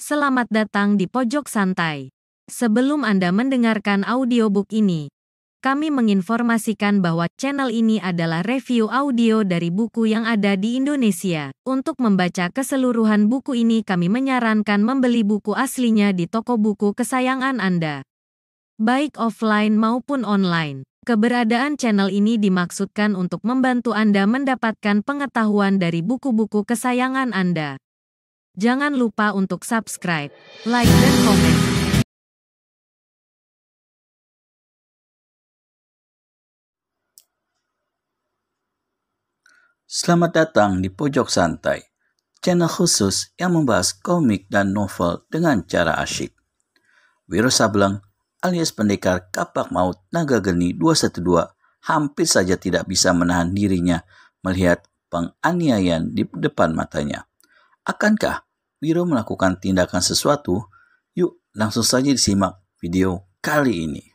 Selamat datang di Pojok Santai. Sebelum Anda mendengarkan audiobook ini, kami menginformasikan bahwa channel ini adalah review audio dari buku yang ada di Indonesia. Untuk membaca keseluruhan buku ini, kami menyarankan membeli buku aslinya di toko buku kesayangan Anda, baik offline maupun online. Keberadaan channel ini dimaksudkan untuk membantu Anda mendapatkan pengetahuan dari buku-buku kesayangan Anda. Jangan lupa untuk subscribe, like, dan komen. Selamat datang di Pojok Santai, channel khusus yang membahas komik dan novel dengan cara asyik. Wiro Sableng alias pendekar kapak maut naga geni 212 hampir saja tidak bisa menahan dirinya melihat penganiayaan di depan matanya. Akankah Wiro melakukan tindakan sesuatu? Yuk langsung saja disimak video kali ini.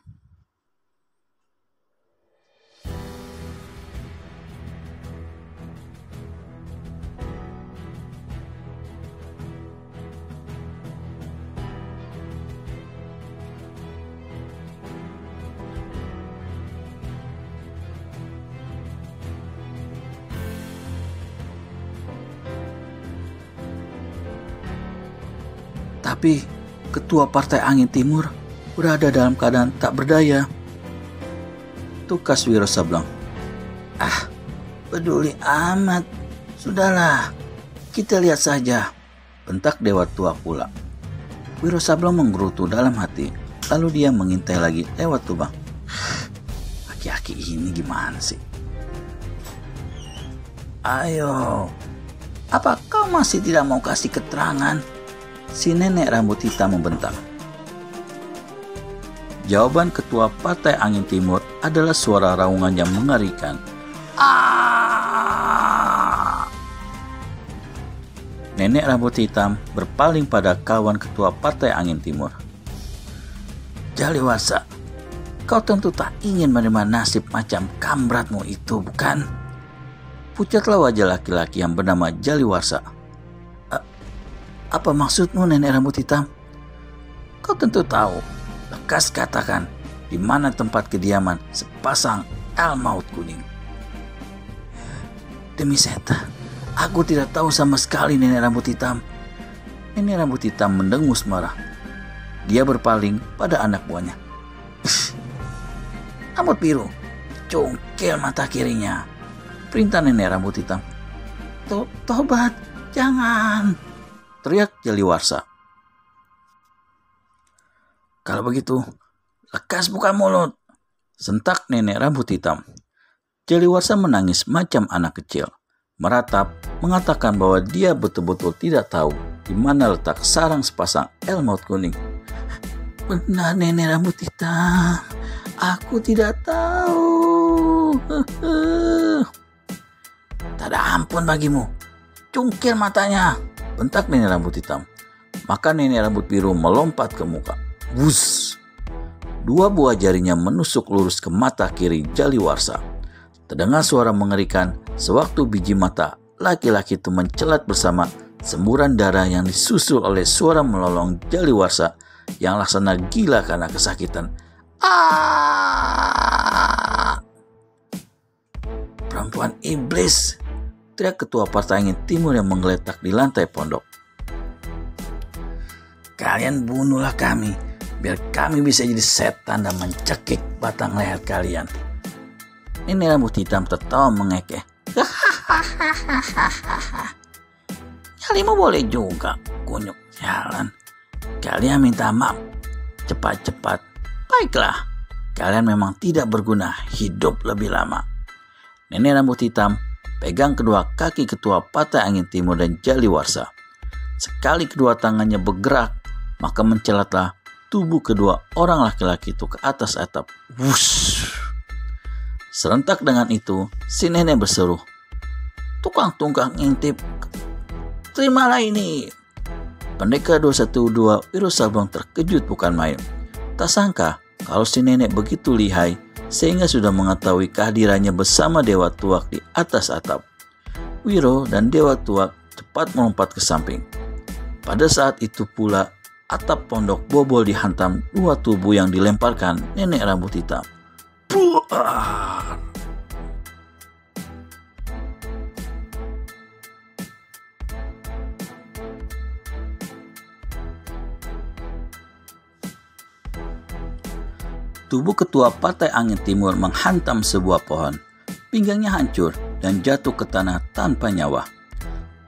Tapi ketua Partai Angin Timur berada dalam keadaan tak berdaya. Tukas Wiro Sableng. Peduli amat. Sudahlah, kita lihat saja, bentak Dewa Tua pula. Wiro Sableng menggerutu dalam hati, lalu dia mengintai lagi lewat lubang. Aki-aki ini gimana sih? Ayo, apa kau masih tidak mau kasih keterangan? Si nenek rambut hitam membentak. Jawaban ketua Partai Angin Timur adalah suara raungan yang mengerikan. Nenek rambut hitam berpaling pada kawan ketua Partai Angin Timur. Jaliwarsa, kau tentu tak ingin menerima nasib macam kamratmu itu, bukan? Pucatlah wajah laki-laki yang bernama Jaliwarsa. Apa maksudmu, nenek rambut hitam? Kau tentu tahu. Lekas katakan, di mana tempat kediaman sepasang El Maut Kuning. Demi setan, aku tidak tahu sama sekali, nenek rambut hitam. Nenek rambut hitam mendengus marah. Dia berpaling pada anak buahnya. Rambut biru, congkel mata kirinya. Perintah nenek rambut hitam. Tobat, jangan, teriak Jaliwarsa. Kalau begitu, lekas buka mulut, sentak nenek rambut hitam. Jaliwarsa menangis macam anak kecil, meratap, mengatakan bahwa dia betul-betul tidak tahu di mana letak sarang sepasang El Maut Kuning. Benar, nenek rambut hitam, aku tidak tahu. Tak ada ampun bagimu, cungkil matanya, bentak nenek rambut hitam. Maka nenek rambut biru melompat ke muka. Wus! 2 buah jarinya menusuk lurus ke mata kiri Jaliwarsa. Terdengar suara mengerikan sewaktu biji mata laki-laki itu mencelat bersama semburan darah yang disusul oleh suara melolong Jaliwarsa yang laksana gila karena kesakitan. Perempuan iblis! Teriak ketua Partai Angin Timur yang menggeletak di lantai pondok. Kalian bunuhlah kami, biar kami bisa jadi setan dan mencekik batang leher kalian. Nenek rambut hitam tertawa mengekeh. Nyalimu boleh juga, kunyuk jalan. Kalian minta maaf, cepat-cepat. Baiklah, kalian memang tidak berguna, hidup lebih lama. Nenek rambut hitam pegang kedua kaki ketua Partai Angin Timur dan Jaliwarsa. Sekali kedua tangannya bergerak, maka mencelatlah tubuh kedua orang laki-laki itu ke atas atap. Wush! Serentak dengan itu, si nenek berseru, "Tukang tunggang ngintip, terimalah ini." Pendekar 212 Wiro Sableng terkejut bukan main. Tak sangka kalau si nenek begitu lihai, sehingga sudah mengetahui kehadirannya bersama Dewa Tuak di atas atap. Wiro dan Dewa Tuak cepat melompat ke samping. Pada saat itu pula, atap pondok bobol dihantam dua tubuh yang dilemparkan nenek rambut hitam. Buar! Tubuh ketua Partai Angin Timur menghantam sebuah pohon. Pinggangnya hancur dan jatuh ke tanah tanpa nyawa.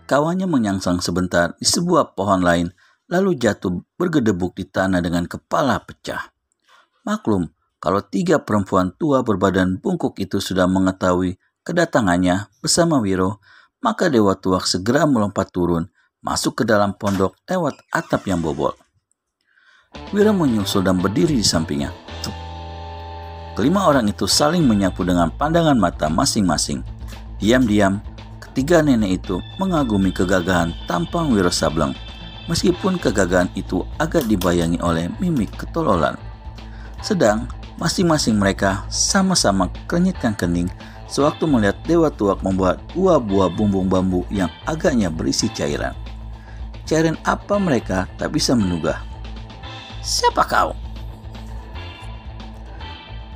Kawannya menyangsang sebentar di sebuah pohon lain, lalu jatuh bergedebuk di tanah dengan kepala pecah. Maklum, kalau 3 perempuan tua berbadan bungkuk itu sudah mengetahui kedatangannya bersama Wiro, maka Dewa Tuak segera melompat turun, masuk ke dalam pondok lewat atap yang bobol. Wiro menyusul dan berdiri di sampingnya. Kelima orang itu saling menyapu dengan pandangan mata masing-masing. Diam-diam, ketiga nenek itu mengagumi kegagahan tampang Wiro Sableng, meskipun kegagahan itu agak dibayangi oleh mimik ketololan. Sedang, masing-masing mereka sama-sama kerenyitkan kening sewaktu melihat Dewa Tuak membuat 2 buah bumbung bambu yang agaknya berisi cairan. Cairan apa mereka tak bisa menduga. "Siapa kau?"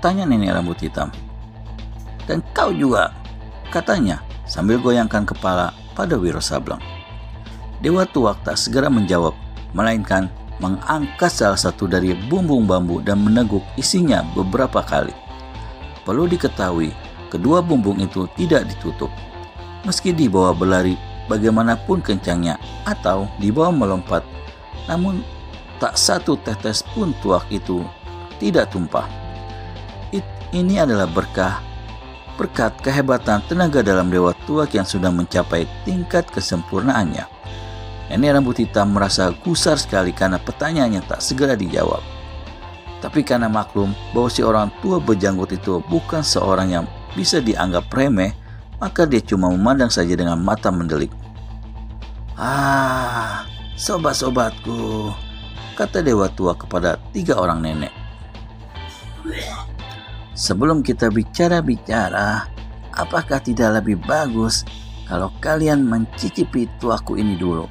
tanya nenek rambut hitam. "Dan kau juga," katanya sambil goyangkan kepala pada Wiro Sableng. Dewa Tuak tak segera menjawab, melainkan mengangkat salah satu dari bumbung bambu dan meneguk isinya beberapa kali. Perlu diketahui, kedua bumbung itu tidak ditutup. Meski dibawa berlari bagaimanapun kencangnya atau dibawa melompat, namun tak satu tetes pun tuak itu tidak tumpah. Ini adalah berkat kehebatan tenaga dalam Dewa Tuak yang sudah mencapai tingkat kesempurnaannya. Nenek rambut hitam merasa gusar sekali karena pertanyaannya tak segera dijawab. Tapi karena maklum bahwa si orang tua berjanggut itu bukan seorang yang bisa dianggap remeh, maka dia cuma memandang saja dengan mata mendelik. "Ah, sobat-sobatku," kata Dewa Tua kepada 3 orang nenek. "Sebelum kita bicara-bicara, apakah tidak lebih bagus kalau kalian mencicipi tuaku ini dulu?"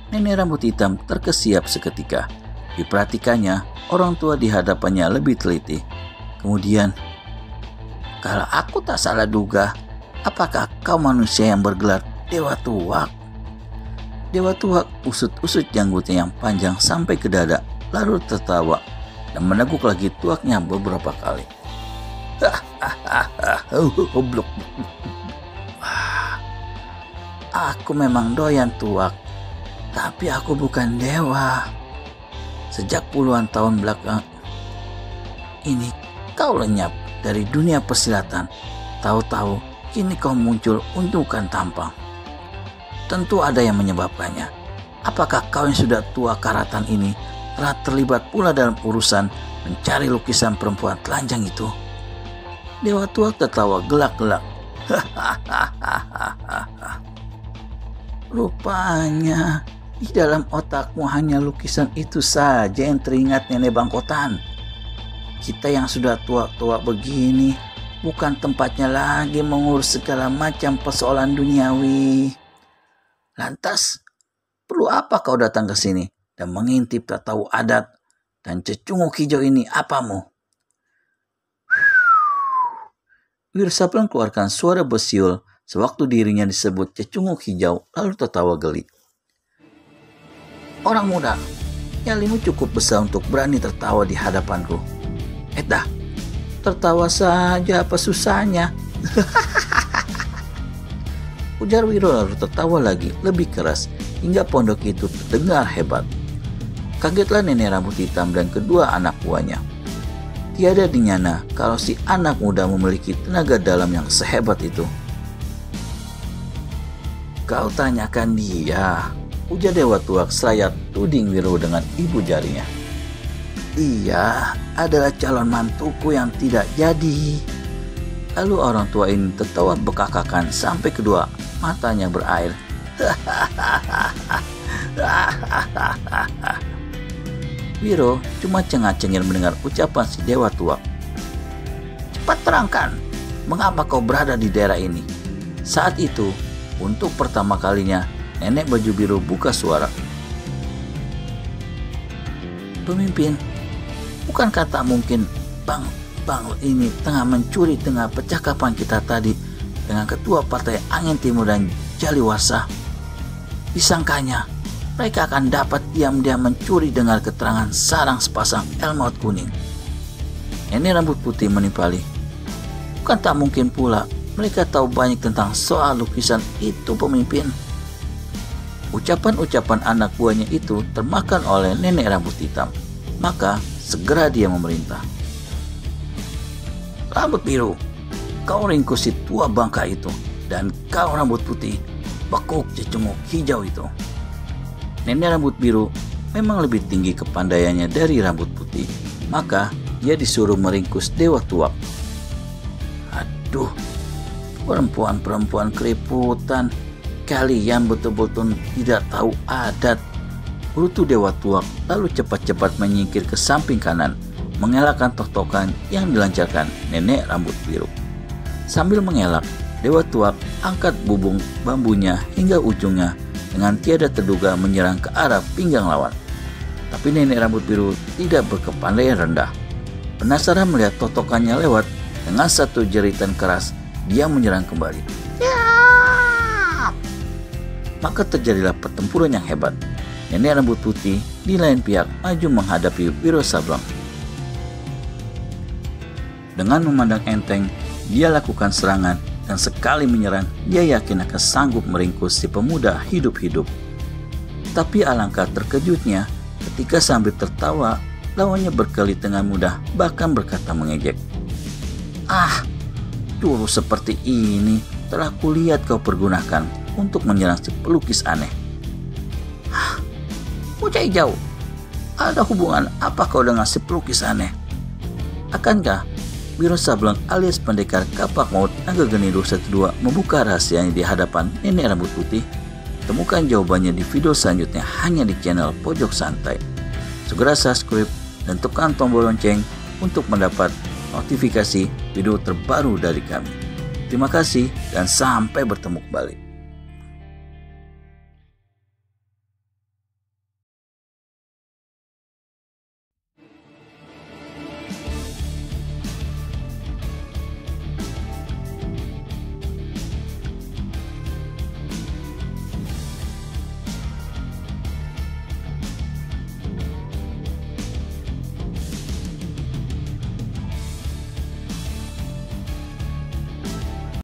Nenek rambut hitam terkesiap seketika. Diperhatikannya, orang tua di hadapannya lebih teliti. Kemudian, "Kalau aku tak salah duga, apakah kau manusia yang bergelar Dewa Tuak?" Dewa Tuak usut-usut janggutnya yang panjang sampai ke dada, lalu tertawa dan meneguk lagi tuaknya beberapa kali. "Aku memang doyan tuak, tapi aku bukan dewa. Sejak puluhan tahun belakang ini kau lenyap dari dunia persilatan. Tahu-tahu kini kau muncul untukkan tampang. Tentu ada yang menyebabkannya. Apakah kau yang sudah tua karatan ini telah terlibat pula dalam urusan mencari lukisan perempuan telanjang itu?" Dewa Tuak tertawa gelak-gelak. "Rupanya di dalam otakmu hanya lukisan itu saja yang teringat, nenek bangkotan. Kita yang sudah tua-tua begini bukan tempatnya lagi mengurus segala macam persoalan duniawi. Lantas, perlu apa kau datang ke sini dan mengintip tak tahu adat dan cecunguk hijau ini apamu?" Wiro Sableng keluarkan suara besiul sewaktu dirinya disebut cecunguk hijau, lalu tertawa geli. "Orang muda, nyalimu cukup besar untuk berani tertawa di hadapanku. Dah, tertawa saja apa susahnya?" ujar Wiro lalu tertawa lagi lebih keras hingga pondok itu terdengar hebat. Kagetlah nenek rambut hitam dan kedua anak buahnya. Tiada dinyana kalau si anak muda memiliki tenaga dalam yang sehebat itu. "Kau tanyakan dia," ujar Dewa Tuak seraya tuding Wiro dengan ibu jarinya. "Dia adalah calon mantuku yang tidak jadi." Lalu orang tua ini tertawa bekakakan sampai kedua matanya berair. Wiro cuma cengar-cengir mendengar ucapan si Dewa Tuak. "Cepat terangkan, mengapa kau berada di daerah ini?" Saat itu, untuk pertama kalinya, nenek baju biru buka suara. Pemimpin, bukankah tak mungkin Bang ini tengah mencuri tengah percakapan kita tadi dengan ketua Partai Angin Timur dan Jaliwasa? Disangkanya mereka akan dapat diam-diam mencuri dengar keterangan sarang sepasang elmaut kuning. Nenek rambut putih menimpali. Bukan tak mungkin pula mereka tahu banyak tentang soal lukisan itu, pemimpin. Ucapan-ucapan anak buahnya itu termakan oleh nenek rambut hitam. Maka segera dia memerintah. Rambut biru, kau ringkus si tua bangka itu, dan kau rambut putih, bekuk cecunguk hijau itu. Nenek rambut biru memang lebih tinggi kepandaiannya dari rambut putih, maka dia disuruh meringkus Dewa Tuak. Aduh, perempuan-perempuan keriputan, kalian betul-betul tidak tahu adat. Urutu Dewa Tuak lalu cepat-cepat menyingkir ke samping kanan, mengelakkan tok-tokan yang dilancarkan nenek rambut biru. Sambil mengelak, Dewa Tuak angkat bubung bambunya hingga ujungnya dengan tiada terduga menyerang ke arah pinggang lawan. Tapi nenek rambut biru tidak berkepandaian rendah. Penasaran melihat totokannya lewat, dengan satu jeritan keras, dia menyerang kembali. Ya! Maka terjadilah pertempuran yang hebat. Nenek rambut putih di lain pihak maju menghadapi Wiro Sableng. Dengan memandang enteng, dia lakukan serangan dan sekali menyerang, dia yakin akan sanggup meringkus si pemuda hidup-hidup. Tapi alangkah terkejutnya ketika sambil tertawa, lawannya berkelit dengan mudah, bahkan berkata mengejek. Ah, dulu seperti ini telah kulihat kau pergunakan untuk menyerang si pelukis aneh. Bocah hijau, ada hubungan apa kau dengan si pelukis aneh? Akankah Wiro Sableng alias pendekar kapak maut Naga Genido 12 membuka rahasianya di hadapan nenek rambut putih? Temukan jawabannya di video selanjutnya hanya di channel Pojok Santai. Segera subscribe dan tekan tombol lonceng untuk mendapat notifikasi video terbaru dari kami. Terima kasih dan sampai bertemu kembali.